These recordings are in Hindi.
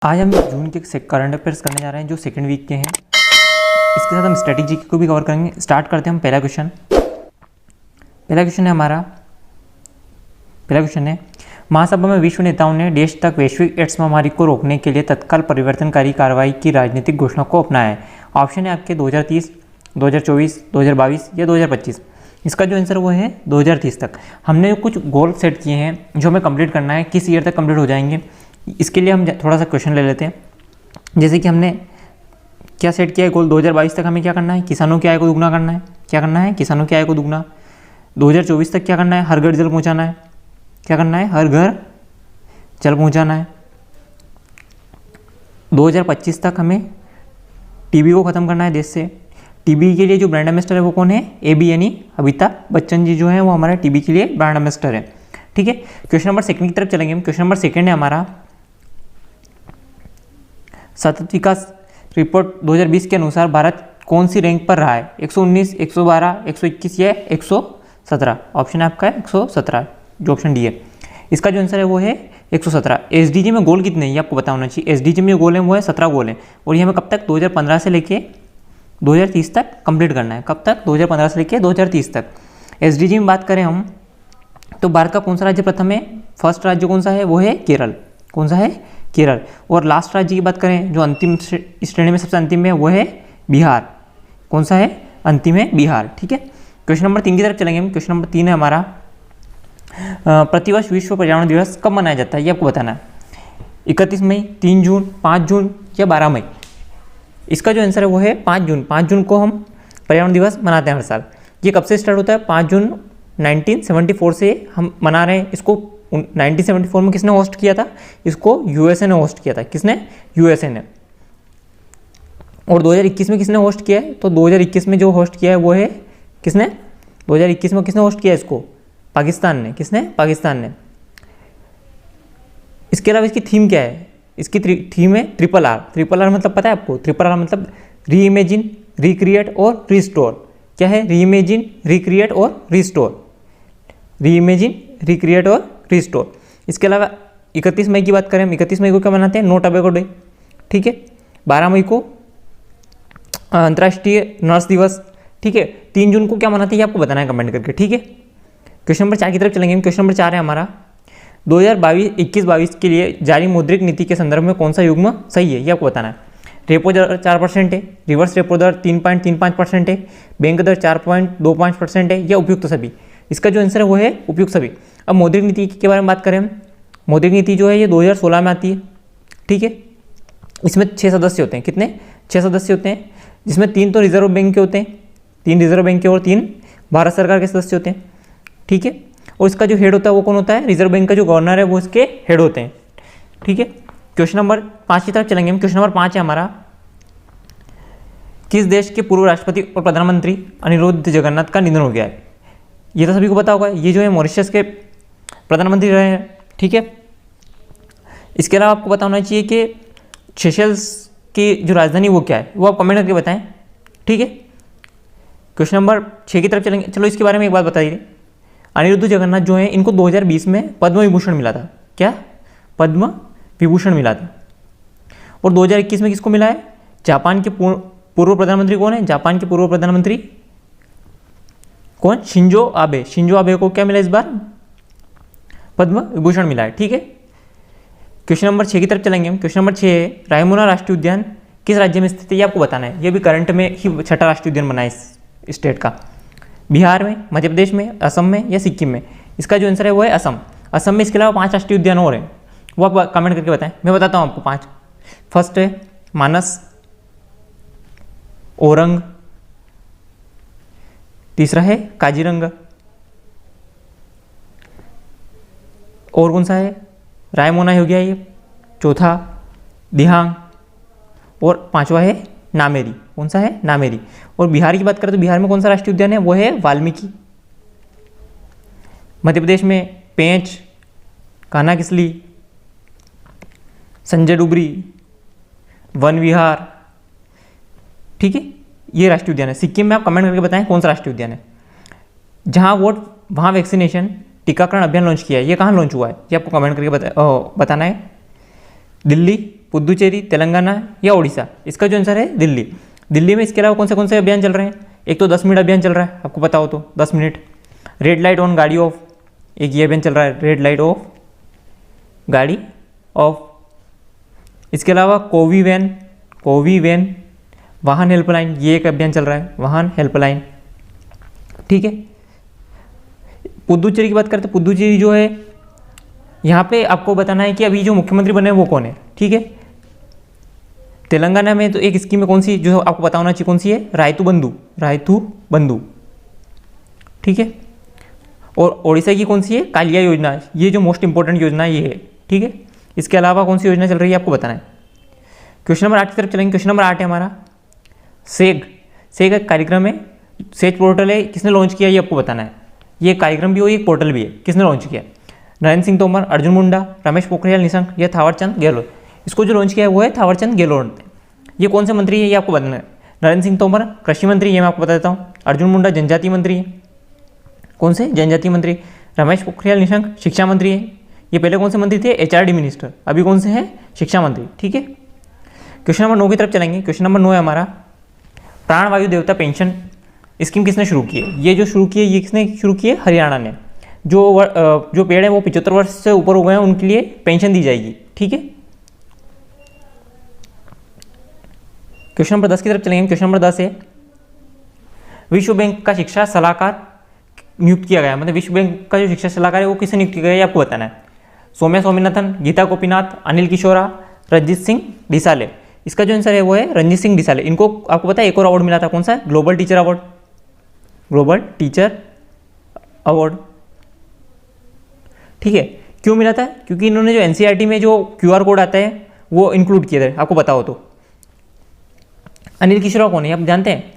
आज हम जून के करंट अफेयर्स करने जा रहे हैं जो सेकंड वीक के हैं। इसके साथ हम स्ट्रेटेजी को भी कवर करेंगे। स्टार्ट करते हैं हम पहला क्वेश्चन है हमारा। पहला क्वेश्चन है, महासभा में विश्व नेताओं ने देश तक वैश्विक एड्स महामारी को रोकने के लिए तत्काल परिवर्तनकारी कार्रवाई की राजनीतिक घोषणा को अपनाया है। ऑप्शन है आपके 2030, 2024, 2022 या 2025। इसका जो आंसर वो है 2030 तक। हमने कुछ गोल सेट किए हैं जो हमें कंप्लीट करना है, किस ईयर तक कंप्लीट हो जाएंगे। इसके लिए हम थोड़ा सा क्वेश्चन ले लेते हैं। जैसे कि हमने क्या सेट किया है गोल, 2022 तक हमें क्या करना है, किसानों की आय को दुगना करना है। क्या करना है, किसानों की आय को दुगना। 2024 तक क्या करना है, हर घर जल पहुंचाना है। क्या करना है, हर घर जल पहुंचाना है। 2025 तक हमें टीबी को ख़त्म करना है देश से। टीबी के लिए जो ब्रांड एम्बेसडर है वो कौन है, एबी यानी अमिताभ बच्चन जी जो है वो हमारे टीबी के लिए ब्रांड एम्बेसडर है। ठीक है, क्वेश्चन नंबर सेकंड की तरफ चलेंगे हम। क्वेश्चन नंबर सेकंड है हमारा, सतत विकास रिपोर्ट 2020 के अनुसार भारत कौन सी रैंक पर रहा है, 119, 112, 121 या 117। ऑप्शन है आपका 117, जो ऑप्शन डी है। इसका जो आंसर है वो है 117। एसडीजी में गोल कितने हैं ये आपको पता होना चाहिए। एसडीजी में गोल है वो है 17 गोल है, और ये हमें कब तक, 2015 से लेके 2030 तक कंप्लीट करना है। कब तक, 2015 से लेके 2030 तक। एसडीजी में बात करें हम तो भारत का कौन सा राज्य प्रथम है, फर्स्ट राज्य कौन सा है, वो है केरल। कौन सा है, केरल। और लास्ट राज्य की बात करें जो अंतिम श्रेणी में सबसे अंतिम है वो है बिहार। कौन सा है, अंतिम है बिहार। ठीक है, क्वेश्चन नंबर 3 की तरफ चलेंगे हम। क्वेश्चन नंबर 3 है हमारा, प्रतिवर्ष विश्व पर्यावरण दिवस कब मनाया जाता है ये आपको बताना है। 31 मई, 3 जून, 5 जून या 12 मई। इसका जो आंसर है वो है 5 जून। 5 जून को हम पर्यावरण दिवस मनाते हैं हर साल। ये कब से स्टार्ट होता है, 5 जून 1974 से हम मना रहे हैं इसको। 1974 में किसने होस्ट किया था इसको, यूएसए ने होस्ट किया था। किसने, यूएसए ने। और 2021 में किसने होस्ट किया है, तो 2021 में जो होस्ट किया है वो है किसने, 2021 में किसने होस्ट किया है इसको, पाकिस्तान ने। किसने, पाकिस्तान ने। इसके अलावा इसकी थीम क्या है, इसकी थीम है ट्रिपल आर। ट्रिपल आर मतलब पता है आपको, ट्रिपल आर मतलब री इमेजिन, रिक्रिएट और रिस्टोर। क्या है, री इमेजिन, रिक्रिएट और रिस्टोर। री इमेजिन, रिक्रिएट और रिस्टोर। इसके अलावा 31 मई की बात करें हम, 31 मई को क्या मनाते हैं, नो टबैको डे। ठीक है, 12 मई को अंतर्राष्ट्रीय नर्स दिवस। ठीक है, 3 जून को क्या मनाते हैं ये आपको बताना है कमेंट करके। ठीक है, क्वेश्चन नंबर 4 की तरफ चलेंगे हम। क्वेश्चन नंबर 4 है हमारा, 2021-22 के लिए जारी मौद्रिक नीति के संदर्भ में कौन सा युग्म सही है ये आपको बताना है। रेपो दर 4% है, रिवर्स रेपो दर 3.35% है, बैंक दर 4.25% है या उपयुक्त सभी। इसका जो आंसर है वो है उपयुक्त सभी। अब मौद्रिक नीति के बारे में बात करें हम। मौद्रिक नीति जो है ये 2016 में आती है। ठीक है, इसमें 6 सदस्य होते हैं। कितने, 6 सदस्य होते हैं, जिसमें 3 तो रिजर्व बैंक के होते हैं, 3 रिजर्व बैंक के और 3 भारत सरकार के सदस्य होते हैं। ठीक है, और इसका जो हेड होता है वो कौन होता है, रिजर्व बैंक का जो गवर्नर है वो इसके हेड होते हैं। ठीक है, क्वेश्चन नंबर 5 की तरफ चलेंगे हम। क्वेश्चन नंबर 5 है हमारा, किस देश के पूर्व राष्ट्रपति और प्रधानमंत्री अनिरुद्ध जगन्नाथ का निधन हो गया है। ये तो सभी को पता होगा, ये जो है मॉरिशस के प्रधानमंत्री रहे हैं। ठीक है, इसके अलावा आपको पता होना चाहिए कि सेशल्स की जो राजधानी वो क्या है, वो आप कमेंट करके बताएं। ठीक है, क्वेश्चन नंबर 6 की तरफ चलेंगे। चलो इसके बारे में एक बात बता दीजिए, अनिरुद्ध जगन्नाथ जो है इनको 2020 में पद्म विभूषण मिला था। क्या, पद्म विभूषण मिला था। और 2021 में किसको मिला है, जापान के पूर्व प्रधानमंत्री कौन है, जापान के पूर्व प्रधानमंत्री कौन, शिंजो आबे। शिंजो आबे को क्या मिला इस बार, पद्म विभूषण मिला है। ठीक है, क्वेश्चन नंबर 6 की तरफ चलेंगे हम। क्वेश्चन नंबर 6 है, रायमोना राष्ट्रीय उद्यान किस राज्य में स्थित है ये आपको बताना है। ये भी करंट में ही छठा राष्ट्रीय उद्यान बना है इस स्टेट का। बिहार में, मध्य प्रदेश में, असम में या सिक्किम में। इसका जो आंसर है वो है असम। असम में इसके अलावा 5 राष्ट्रीय उद्यान और हैं, वो आप कमेंट करके बताएं। मैं बताता हूँ आपको 5। फर्स्ट है मानस, ओरंग, तीसरा है काजीरंगा, और कौन सा है, रायमोना हो गया ये, चौथा दिहांग, और 5वां है नामेरी। कौन सा है, नामेरी। और बिहार की बात करें तो बिहार में कौन सा राष्ट्रीय उद्यान है, वो है वाल्मीकि। मध्य प्रदेश में पेंच, कान्हा-किसली, संजय डुबरी, वन विहार। ठीक है, ये राष्ट्रीय उद्यान है। सिक्किम में आप कमेंट करके बताएं कौन सा राष्ट्रीय उद्यान है। जहां वहां वैक्सीनेशन टीकाकरण अभियान लॉन्च किया है, ये कहाँ लॉन्च हुआ है ये आपको कमेंट करके बताना है। दिल्ली, पुदुचेरी, तेलंगाना या उड़ीसा? इसका जो आंसर है दिल्ली। दिल्ली में इसके अलावा कौन से अभियान चल रहे हैं? एक तो 10 मिनट अभियान चल रहा है, आपको पता हो तो 10 मिनट। रेड लाइट ऑन गाड़ी ऑफ, एक ये अभियान चल रहा है, रेड लाइट ऑफ गाड़ी ऑफ। इसके अलावा कोवी वैन वाहन हेल्पलाइन, ये एक अभियान चल रहा है, वाहन हेल्पलाइन। ठीक है, पुदुचेरी की बात करते हैं। पुदुचेरी जो है, यहाँ पे आपको बताना है कि अभी जो मुख्यमंत्री बने हैं वो कौन है। ठीक है, तेलंगाना में तो एक स्कीम है कौन सी, जो आपको पता होना चाहिए, कौन सी है? रायतू बंधु। ठीक है, और ओडिशा की कौन सी है? कालिया योजना। ये जो मोस्ट इंपॉर्टेंट योजना ये है। ठीक है, इसके अलावा कौन सी योजना चल रही है आपको बताना है। क्वेश्चन नंबर 8 की तरफ चलेंगे। क्वेश्चन नंबर 8 है हमारा सेग एक कार्यक्रम है, सेज पोर्टल है, किसने लॉन्च किया ये आपको बताना है। ये कार्यक्रम भी हो, एक पोर्टल भी है, किसने लॉन्च किया? नरेंद्र सिंह तोमर, अर्जुन मुंडा, रमेश पोखरियाल निशंक या थावरचंद गहलोत? इसको जो लॉन्च किया है वो है थावरचंद गहलोत। ये कौन से मंत्री है ये आपको बताना है। नरेंद्र सिंह तोमर कृषि मंत्री, ये मैं आपको बता देता हूँ। अर्जुन मुंडा जनजातीय मंत्री है, कौन से? जनजातीय मंत्री। रमेश पोखरियाल निशंक शिक्षा मंत्री है, ये पहले कौन से मंत्री थे? HRD मिनिस्टर, अभी कौन से हैं? शिक्षा मंत्री। ठीक है, क्वेश्चन नंबर 9 की तरफ चलेंगे। क्वेश्चन नंबर 9 है हमारा प्राणवायु देवता पेंशन स्कीम किसने शुरू की है? ये जो शुरू की है, ये किसने शुरू की है? हरियाणा ने। जो पेड़ है वो 75 वर्ष से ऊपर हो गए हैं, उनके लिए पेंशन दी जाएगी। ठीक है, क्वेश्चन नंबर 10 की तरफ चलेंगे। क्वेश्चन नंबर 10 है विश्व बैंक का शिक्षा सलाहकार नियुक्त किया गया, मतलब विश्व बैंक का जो शिक्षा सलाहकार है वो किसे नियुक्त किया गया ये आपको बताना है। सौम्या स्वामीनाथन, गीता गोपीनाथ, अनिल किशोरा, रंजीत सिंह डिसाले? इसका जो आंसर है वो है रंजीत सिंह डिसाले। इनको आपको पता है एक और अवार्ड मिला था, कौन सा? Global teacher award. ठीक है, क्यों मिला था? क्योंकि इन्होंने जो NCERT में जो QR कोड आता है वो इंक्लूड किए थे, आपको पता हो तो। अनिल किशोरा कौन है आप जानते हैं?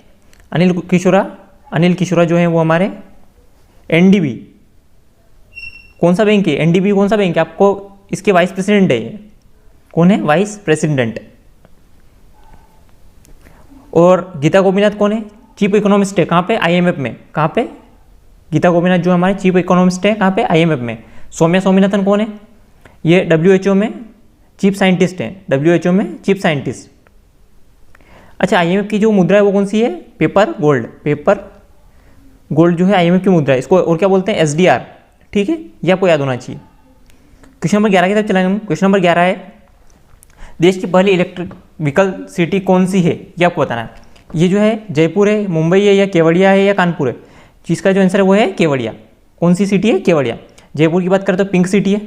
अनिल किशोरा जो है वो हमारे NDB, कौन सा बैंक है? NDB कौन सा बैंक है? आपको इसके वाइस प्रेसिडेंट है ये, कौन है? Vice president. और गीता गोपीनाथ कौन है? चीफ इकोनॉमिस्ट है, कहाँ पे? IMF में। कहाँ पे? गीता गोपीनाथ जो हमारे चीफ इकोनॉमिस्ट है, कहाँ पे? IMF में। सौम्या स्वामीनाथन कौन है? ये WHO में चीफ साइंटिस्ट हैं, WHO में चीफ साइंटिस्ट। अच्छा, IMF की जो मुद्रा है वो कौन सी है? पेपर गोल्ड जो है IMF की मुद्रा है, इसको और क्या बोलते हैं? SDR। ठीक है, ये आपको याद होना चाहिए। क्वेश्चन नंबर 11 की तरफ चलेंगे हम। क्वेश्चन नंबर 11 है देश की पहली इलेक्ट्रिक व्हीकल सिटी कौन सी है ये आपको बताना है। ये जो है जयपुर है, मुंबई है, या केवड़िया है, या कानपुर है? जिसका जो आंसर है वो है केवड़िया। कौन सी सिटी है? केवड़िया। जयपुर की बात करें तो पिंक सिटी है,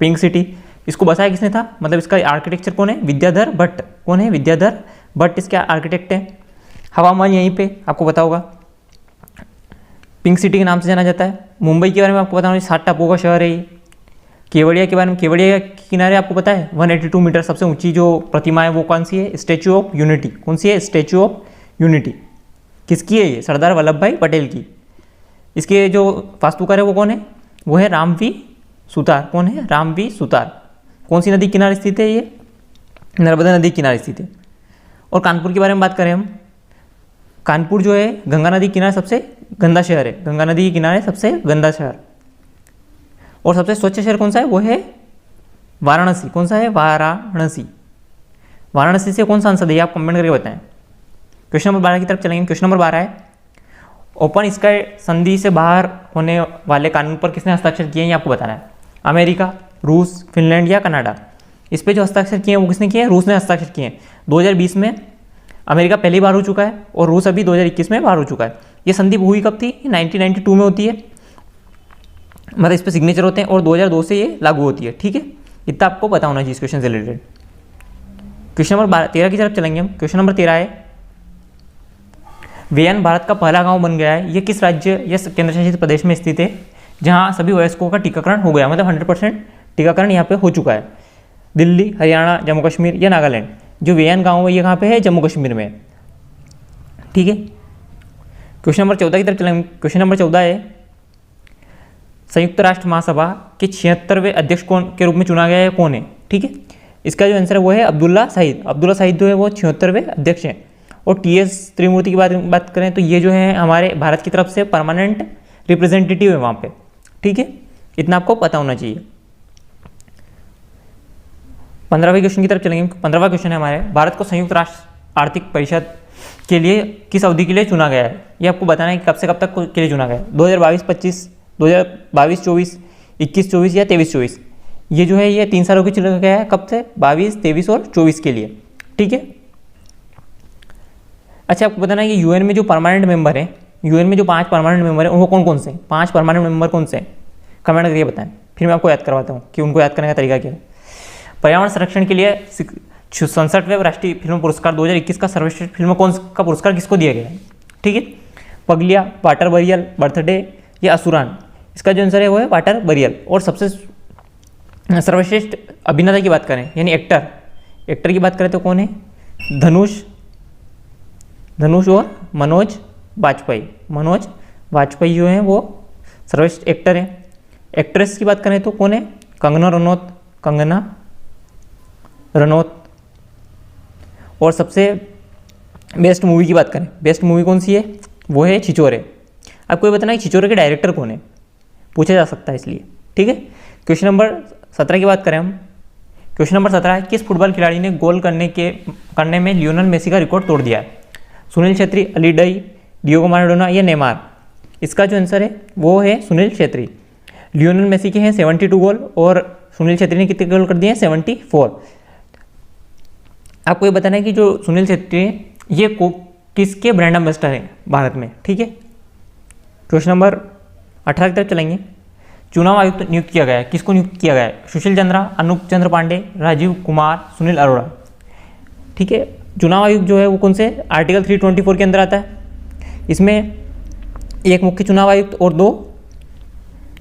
पिंक सिटी। इसको बसाया किसने था? मतलब इसका आर्किटेक्चर कौन है? विद्याधर भट्ट। कौन है? विद्याधर भट्ट इसके आर्किटेक्ट है। हवा महल यहीं पे आपको पता होगा, पिंक सिटी के नाम से जाना जाता है। मुंबई के बारे में आपको पता होगा 7 टापुओं का शहर है ये। केवड़िया के बारे में, केवड़िया के किनारे आपको पता है 182 मीटर सबसे ऊंची जो प्रतिमा है वो कौन सी है? Statue of unity. कौन सी है? Statue of unity. किसकी है ये? सरदार वल्लभ भाई पटेल की। इसके जो वास्तुकार है वो कौन है? वो है राम वी सुतार। कौन है? राम वी सुतार। कौन सी नदी किनारे स्थित है ये? नर्मदा नदी किनारे स्थित है। और कानपुर के बारे में बात करें हम, कानपुर जो है गंगा नदी किनारे सबसे गंदा शहर है, गंगा नदी के किनारे सबसे गंदा शहर। और सबसे स्वच्छ शहर कौन सा है? वो है वाराणसी। कौन सा है? वाराणसी। वाराणसी से कौन सांसद है आप कमेंट करके बताएं। क्वेश्चन नंबर 12 की तरफ चलेंगे। क्वेश्चन नंबर 12 है ओपन स्काई संधि से बाहर होने वाले कानून पर किसने हस्ताक्षर किए हैं ये आपको बताना है। अमेरिका, रूस, फिनलैंड या कनाडा? इस पे जो हस्ताक्षर किए हैं वो किसने किए हैं? रूस ने हस्ताक्षर किए हैं। 2020 में अमेरिका पहली बार हो चुका है और रूस अभी 2021 में बाहर हो चुका है। ये संधि हुई कब थी? 1992 में होती है, मतलब इस पर सिग्नेचर होते हैं, और 2002 से ये लागू होती है। ठीक है, इतना आपको पता होना चाहिए इस क्वेश्चन से रिलेटेड। क्वेश्चन नंबर 13 की तरफ चलेंगे हम। क्वेश्चन नंबर 13 है वेयन भारत का पहला गांव बन गया है। ये किस राज्य या केंद्र शासित प्रदेश में स्थित है जहां सभी वयस्कों का टीकाकरण हो गया, मतलब 100% टीकाकरण यहाँ पे हो चुका है? दिल्ली, हरियाणा, जम्मू कश्मीर या नागालैंड? जो वेयन गांव है ये कहाँ पे है? जम्मू कश्मीर में। ठीक है, क्वेश्चन नंबर 14 की तरफ चलेंगे। क्वेश्चन नंबर 14 है संयुक्त राष्ट्र महासभा के 76वें अध्यक्ष कौन के रूप में चुना गया है? कौन है? ठीक है, इसका जो आंसर है वो है अब्दुल्ला साहिद। अब्दुल्ला साहिद जो है वो 76वें अध्यक्ष हैं। और TS त्रिमूर्ति की बात करें तो ये जो है हमारे भारत की तरफ से परमानेंट रिप्रेजेंटेटिव है वहाँ पे। ठीक है, इतना आपको पता होना चाहिए। 15वें क्वेश्चन की तरफ चलेंगे। 15वां क्वेश्चन है हमारे, भारत को संयुक्त राष्ट्र आर्थिक परिषद के लिए किस अवधि के लिए चुना गया है? ये आपको बताना है कि कब से कब तक के लिए चुना गया है। 2022-25, 2022-24, 21-24 या 23-24। ये जो है ये 3 सालों की चुना गया है। कब से? 22, 23 और 24 के लिए। ठीक है। अच्छा, आपको बताना है कि यूएन में जो परमानेंट मेंबर है, यूएन में जो 5 परमानेंट मेंबर है, वो कौन कौन से हैं? 5 परमानेंट मेंबर कौन से हैं? कमेंट करके बताएं, फिर मैं आपको याद करवाता हूँ कि उनको याद करने का तरीका क्या है। पर्यावरण संरक्षण के लिए 67वें राष्ट्रीय फिल्म पुरस्कार 2021 का सर्वश्रेष्ठ फिल्म कौन का पुरस्कार किसको दिया गया है? ठीक है। पगलिया, वाटर बरियल, बर्थडे या असुरान? इसका जो आंसर है वो है वाटर बरियल। और सबसे सर्वश्रेष्ठ अभिनेता की बात करें, यानी एक्टर की बात करें तो कौन है? धनुष और मनोज वाजपेयी जो हैं वो सर्वश्रेष्ठ एक्टर हैं। एक्ट्रेस की बात करें तो कौन है? कंगना रनौत। और सबसे बेस्ट मूवी की बात करें, बेस्ट मूवी कौन सी है? वो है छिछोरे। आपको ये बताना है छिछोरे के डायरेक्टर कौन है, पूछा जा सकता है इसलिए। ठीक है। क्वेश्चन नंबर 17 की बात करें हम। क्वेश्चन नंबर 17 है, किस फुटबॉल खिलाड़ी ने गोल करने में लियोनेल मेसी का रिकॉर्ड तोड़ दिया है? Sunil Chhetri, Ali die, Diogo Maradona या नेमार? इसका जो आंसर है वो है सुनील छेत्री। लियोनेल मेसी के हैं 72 गोल और सुनील छेत्री ने कितने गोल कर दिए हैं? 74। आपको ये बताना है कि जो सुनील छेत्री है ये किसके ब्रांड एम्बेसडर हैं भारत में? ठीक है। क्वेश्चन नंबर 18 की तरफ चलेंगे। चुनाव आयुक्त नियुक्त किया गया है, किसको नियुक्त किया गया है? सुशील चंद्रा, अनूप चंद्र पांडे, राजीव कुमार, सुनील अरोड़ा। ठीक है। चुनाव आयुक्त जो है वो कौन से? आर्टिकल 324 के अंदर आता है। इसमें एक मुख्य चुनाव आयुक्त और 2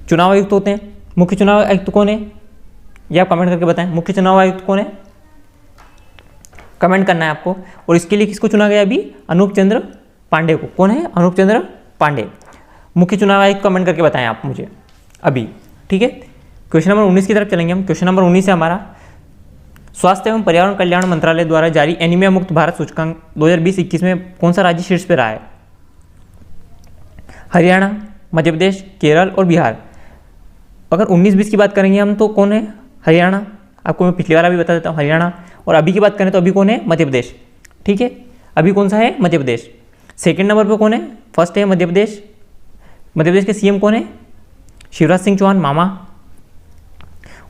चुनाव आयुक्त होते हैं। मुख्य चुनाव आयुक्त कौन है? ये आप कमेंट करके बताएं, मुख्य चुनाव आयुक्त कौन है? कमेंट करना है आपको। और इसके लिए किसको चुना गया अभी? अनूप चंद्र पांडे को। कौन है? अनूप चंद्र पांडे। मुख्य चुनाव आयुक्त कमेंट करके बताएं आप मुझे अभी। ठीक है। क्वेश्चन नंबर 19 की तरफ चलेंगे हम। क्वेश्चन नंबर 19 है हमारा, स्वास्थ्य एवं पर्यावरण कल्याण मंत्रालय द्वारा जारी एनीमिया मुक्त भारत सूचकांक 2020-21 में कौन सा राज्य शीर्ष पे रहा है? हरियाणा, मध्य प्रदेश, केरल और बिहार। अगर 19-20 की बात करेंगे हम तो कौन है? हरियाणा। आपको मैं पिछली बार भी बता देता हूँ, हरियाणा। और अभी की बात करें तो अभी कौन है? मध्य प्रदेश। ठीक है। अभी कौन सा है? मध्य प्रदेश। सेकंड नंबर पे कौन है? फर्स्ट है मध्य प्रदेश। मध्य प्रदेश के सीएम कौन है? शिवराज सिंह चौहान, मामा।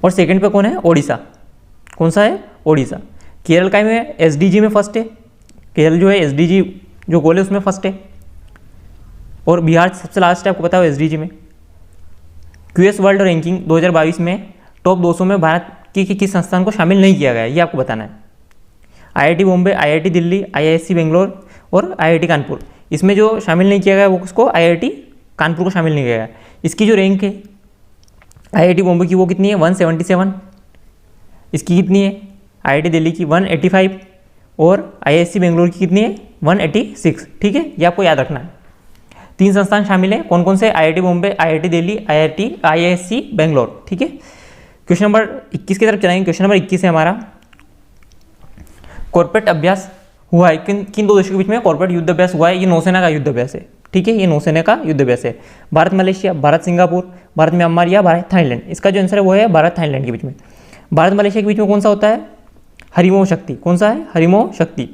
और सेकंड पे कौन है? ओडिशा। कौन सा है? ओडिशा। केरल का में एसडीजी में फर्स्ट है। केरल जो है एसडीजी जो गोल है उसमें फर्स्ट है। और बिहार सबसे लास्ट है, आपको पता है एसडीजी में। क्यूएस वर्ल्ड रैंकिंग 2022 में टॉप 200 में भारत की किस संस्थान को शामिल नहीं किया गया है? ये आपको बताना है। IIT Bombay, IIT Delhi, IISc Bangalore और आईआईटी कानपुर। इसमें जो शामिल नहीं किया गया वो किसको? आईआईटी कानपुर को शामिल नहीं किया गया। इसकी जो रैंक है आईआईटी बॉम्बे की वो कितनी है? 177। इसकी कितनी है? आईआईटी दिल्ली की 185 और आईआईएससी बेंगलोर की कितनी है? 186। ठीक है। ये आपको याद रखना है। 3 संस्थान शामिल है, कौन कौन से? IIT Bombay, IIT Delhi, IISc Bangalore. ठीक है। क्वेश्चन नंबर 21 की तरफ चलाएंगे। क्वेश्चन नंबर 21 है हमारा, कॉर्पोरेट अभ्यास हुआ है किन 2 देशों के बीच में कॉर्पोरेट युद्ध अभ्यास हुआ है? ये नौसेना का युद्ध अभ्यास है। ठीक है। ये नौसेना का युद्ध अभ्यास है। Bharat Malaysia, Bharat Singapore, Bharat Myanmar या भारत थाईलैंड? इसका जो आंसर है वो है भारत थाईलैंड के बीच में। भारत मलेशिया के बीच में कौन सा होता है? हरिमोह शक्ति। कौन सा है? हरिमोह शक्ति।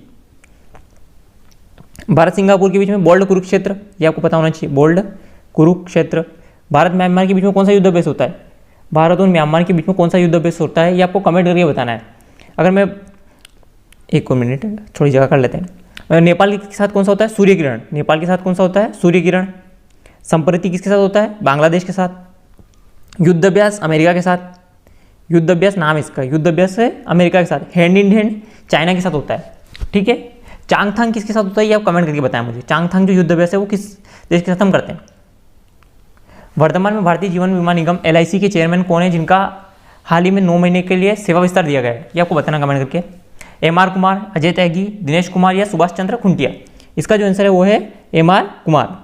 भारत सिंगापुर के बीच में बोल्ड कुरुक्षेत्र, ये आपको पता होना चाहिए, बोल्ड कुरुक्षेत्र। भारत म्यांमार के बीच में कौन सा युद्ध अभ्यास होता है? भारत और म्यांमार के बीच में कौन सा युद्ध अभ्यास होता है? ये आपको कमेंट करके बताना है। अगर मैं एक और मिनट थोड़ी जगह कर लेते हैं। नेपाल के साथ कौन सा होता है? सूर्य किरण। नेपाल के साथ कौन सा होता है? सूर्य किरण। संप्रति किसके साथ होता है? बांग्लादेश के साथ। युद्ध अभ्यास अमेरिका के साथ। युद्ध अभ्यास नाम इसका, युद्ध अभ्यास है अमेरिका के साथ। हैंड इन हैंड चाइना के साथ होता है। ठीक है। चांगथांग किसके साथ होता है? ये आप कमेंट करके बताएं मुझे। चांगथांग जो युद्ध अभ्यास है वो किस देश के साथ हम करते हैं? वर्तमान में भारतीय जीवन बीमा निगम LIC के चेयरमैन कौन है जिनका हाल ही में 9 महीने के लिए सेवा विस्तार दिया गया है? ये आपको बताना कमेंट करके। MR कुमार, अजय त्यागी, दिनेश कुमार या सुभाष चंद्र खुंटिया? इसका जो आंसर है वो है MR कुमार।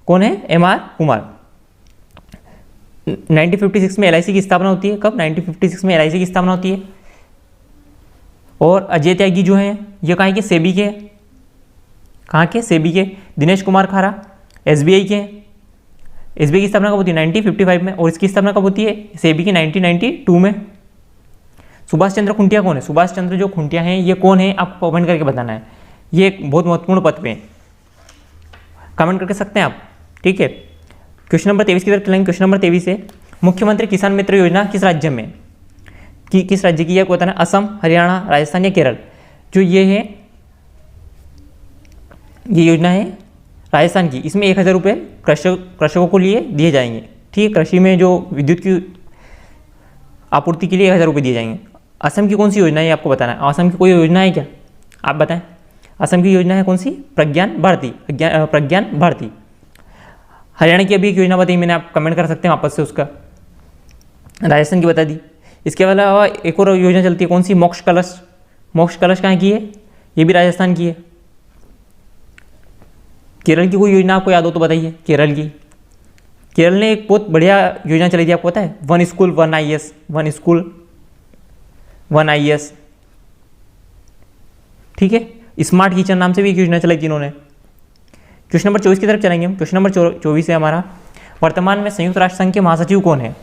कौन है? MR कुमार। 1956 में LIC की स्थापना होती है। कब? 1956 में LIC की स्थापना होती है। और अजय त्यागी जो है ये कहाँ के? सेबी के। कहाँ के? सेबी के। दिनेश कुमार खारा SBI के। SBI की स्थापना कब होती है? 1955 में। और इसकी स्थापना कब होती है? सेबी की 1992 में। सुभाष चंद्र खुंटिया कौन है? सुभाष चंद्र जो खुंटिया हैं ये कौन है, आपको कमेंट करके बताना है। ये एक बहुत महत्वपूर्ण पद पे कमेंट करके सकते हैं आप, ठीक है। क्वेश्चन नंबर 23 की तरफ चलेंगे। क्वेश्चन नंबर 23 है, मुख्यमंत्री किसान मित्र योजना किस राज्य में, किस राज्य की, यह बताना है। असम, हरियाणा, राजस्थान या केरल। जो ये है, ये योजना है राजस्थान की। इसमें 1000 रुपये कृषकों को लिए दिए जाएंगे, ठीक है। कृषि में जो विद्युत की आपूर्ति के लिए 1000 रुपये दिए जाएंगे। असम की कौन सी योजना है आपको बताना है। असम की कोई योजना है क्या, आप बताएं। असम की योजना है कौन सी? प्रज्ञान भारती। हरियाणा की अभी एक योजना बताई मैंने, आप कमेंट कर सकते हैं वापस से उसका। राजस्थान की बता दी। इसके अलावा एक और योजना चलती है, कौन सी? मोक्ष कलश। मोक्ष कलश कहाँ की है? ये भी राजस्थान की है। केरल की कोई योजना आपको याद हो तो बताइए। केरल ने एक बहुत बढ़िया योजना चलाई थी, आपको पता है? 1 स्कूल 1 IAS, 1 स्कूल 1 IAS, ठीक है। स्मार्ट किचन नाम से भी एक योजना चलाई थी इन्होंने। क्वेश्चन नंबर 24 की तरफ चलेंगे हम। क्वेश्चन नंबर 24 है हमारा, वर्तमान में संयुक्त राष्ट्र संघ के महासचिव कौन है?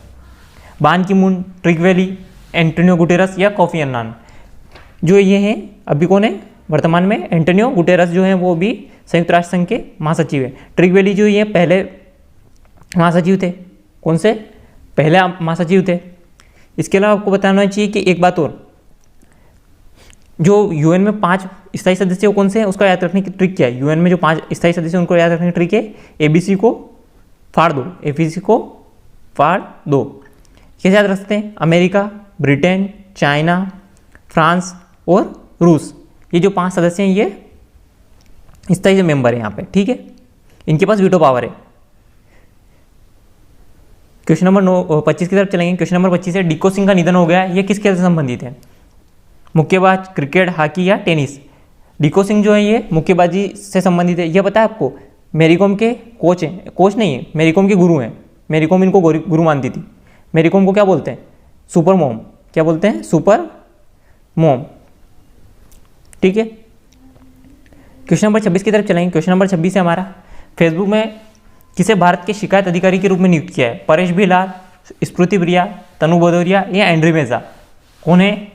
बान की मून, ट्रिगवेली, एंटोनियो गुटेरस या कोफी अन्नान। जो ये हैं अभी कौन है वर्तमान में? एंटोनियो गुटेरस जो है वो भी संयुक्त राष्ट्र संघ के महासचिव है। ट्रिगवेली जो ये पहले महासचिव थे, कौन से? पहले महासचिव थे। इसके अलावा आपको बताना चाहिए कि एक बात और, जो यूएन में 5 स्थायी सदस्य कौन से हैं उसका याद रखने की ट्रिक क्या है? यूएन में जो 5 स्थायी सदस्य उनको याद रखने की ट्रिक है, ABC को फाड़ दो, ABC को फाड़ दो। कैसे याद रखते हैं? अमेरिका, ब्रिटेन, चाइना, फ्रांस और रूस, ये जो 5 सदस्य हैं ये स्थायी मेंबर है यहाँ पे, ठीक है। इनके पास वीटो पावर है। क्वेश्चन नंबर 25 की तरफ चलेंगे। क्वेश्चन नंबर 25 है, डिको सिंह का निधन हो गया, ये किस खेल से संबंधित है? मुक्केबाज, क्रिकेट, हॉकी या टेनिस। डिको सिंह जो है ये मुक्केबाजी से संबंधित है। ये पता है आपको, मैरी कॉम के कोच हैं, कोच नहीं है, मैरी कॉम के गुरु हैं। मैरी कॉम इनको गुरु मानती थी। मैरी कॉम को क्या बोलते हैं? Super mom. क्या बोलते हैं? सुपर मॉम, ठीक है। क्वेश्चन नंबर 26 की तरफ चलेंगे। क्वेश्चन नंबर 26 है हमारा, फेसबुक में किसे भारत के शिकायत अधिकारी के रूप में नियुक्त किया है? परेश बिलाल, स्मृति प्रिया, तनु भदौरिया या एंड्री मेजा। कौन है?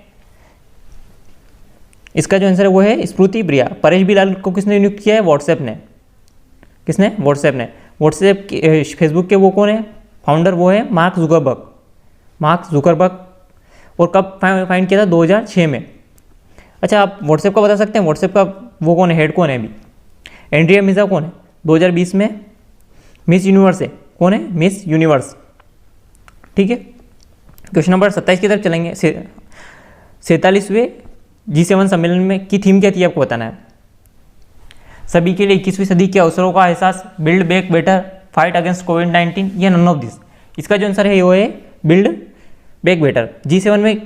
इसका जो आंसर है वो है स्मृति प्रिया। परेश बिलाल को किसने नियुक्त किया है? व्हाट्सएप ने। किसने? व्हाट्सएप ने। व्हाट्सएप फेसबुक के वो कौन है फाउंडर? वो है मार्क जुकरबर्ग। और कब फाइंड किया था? 2006 में। अच्छा, आप व्हाट्सएप का बता सकते हैं? व्हाट्सएप का वो कौन है, हेड कौन है अभी? एंड्रिया मिर्जा कौन है? 2020 में मिस यूनिवर्स है। कौन है? मिस यूनिवर्स, ठीक है। क्वेश्चन नंबर 27 की तरफ चलेंगे। 47वें G7 सम्मेलन में की थीम क्या थी आपको बताना है। सभी के लिए 21वीं सदी के अवसरों का एहसास, build back better, fight against कोविड-19 या नन ऑफ दिस। इसका जो आंसर है वो है बिल्ड बैक बेटर। G7 में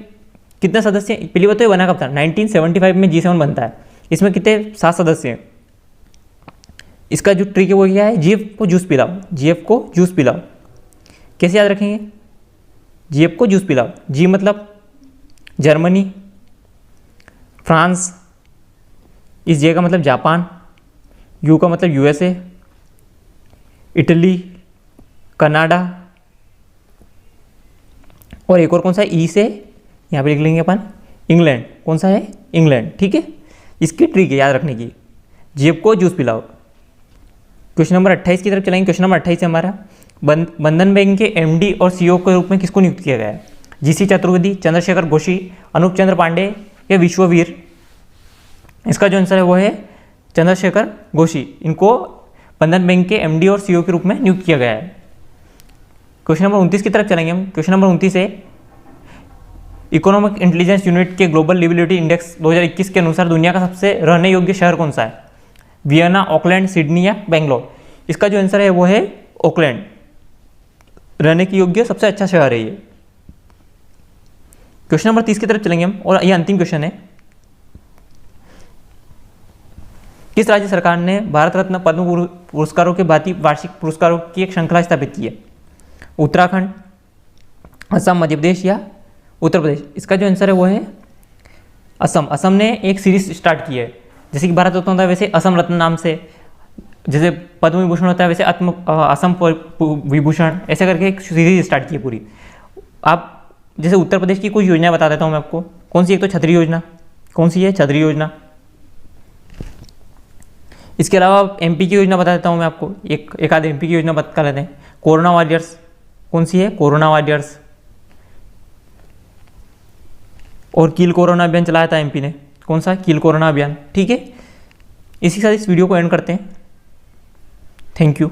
कितने सदस्य? पहली बात तो ये बना कब था? 1975 में G7 बनता है। इसमें कितने? 7 सदस्य हैं। इसका जो ट्रिक है वो क्या है? GF को जूस पिलाओ, GF को जूस पिलाओ। कैसे याद रखेंगे? GF को जूस पिलाओ। G मतलब जर्मनी, फ्रांस, इस J का मतलब जापान, U का मतलब USA, इटली, कनाडा, और एक और कौन सा है? E से यहाँ पे लिख लेंगे अपन इंग्लैंड। कौन सा है? इंग्लैंड, ठीक है। इसकी ट्रिक है याद रखने की, GF को जूस पिलाओ। क्वेश्चन नंबर 28 की तरफ चलेंगे। क्वेश्चन नंबर 28 है हमारा, बंधन बैंक के MD और CEO के रूप में किसको नियुक्त किया गया है? GC चतुर्वेदी, चंद्रशेखर घोषी, अनूप चंद्र पांडे या विश्ववीर। इसका जो आंसर है वो है चंद्रशेखर घोषी। इनको बंधन बैंक के MD और CEO के रूप में नियुक्त किया गया है। क्वेश्चन नंबर 29 की तरफ चलेंगे हम। क्वेश्चन नंबर 29 है, इकोनॉमिक इंटेलिजेंस यूनिट के ग्लोबल लिबिलिटी इंडेक्स 2021 के अनुसार दुनिया का सबसे रहने योग्य शहर कौन सा है? वियना, ऑकलैंड, सिडनी या बेंगलोर। इसका जो आंसर है वो है ऑकलैंड। रहने की योग्य सबसे अच्छा शहर है ये। क्वेश्चन नंबर 30 की तरफ चलेंगे हम, और ये अंतिम क्वेश्चन है, किस राज्य सरकार ने भारत रत्न पद्म पुरस्कारों के भांति वार्षिक पुरस्कारों की एक श्रृंखला स्थापित की है? उत्तराखंड, असम, मध्य प्रदेश या उत्तर प्रदेश। इसका जो आंसर है वो है असम। असम ने एक सीरीज स्टार्ट की है, जैसे कि भारत रत्न होता है वैसे असम रत्न नाम से, जैसे पद्म विभूषण होता है वैसे असम विभूषण, ऐसे करके एक सीरीज स्टार्ट की है पूरी। आप जैसे उत्तर प्रदेश की कुछ योजनाएं बता देता हूँ मैं आपको। कौन सी? एक तो छतरी योजना। कौन सी है? छतरी योजना। इसके अलावा एमपी की योजना बता देता हूँ मैं आपको, एक आध एमपी की योजना बता लेते हैं। Corona warriors. कौन सी है? Corona warriors. और किल कोरोना अभियान चलाया था एमपी ने। कौन सा? किल कोरोना अभियान। ठीक है, इसी के साथ इस वीडियो को एंड करते हैं। Thank you.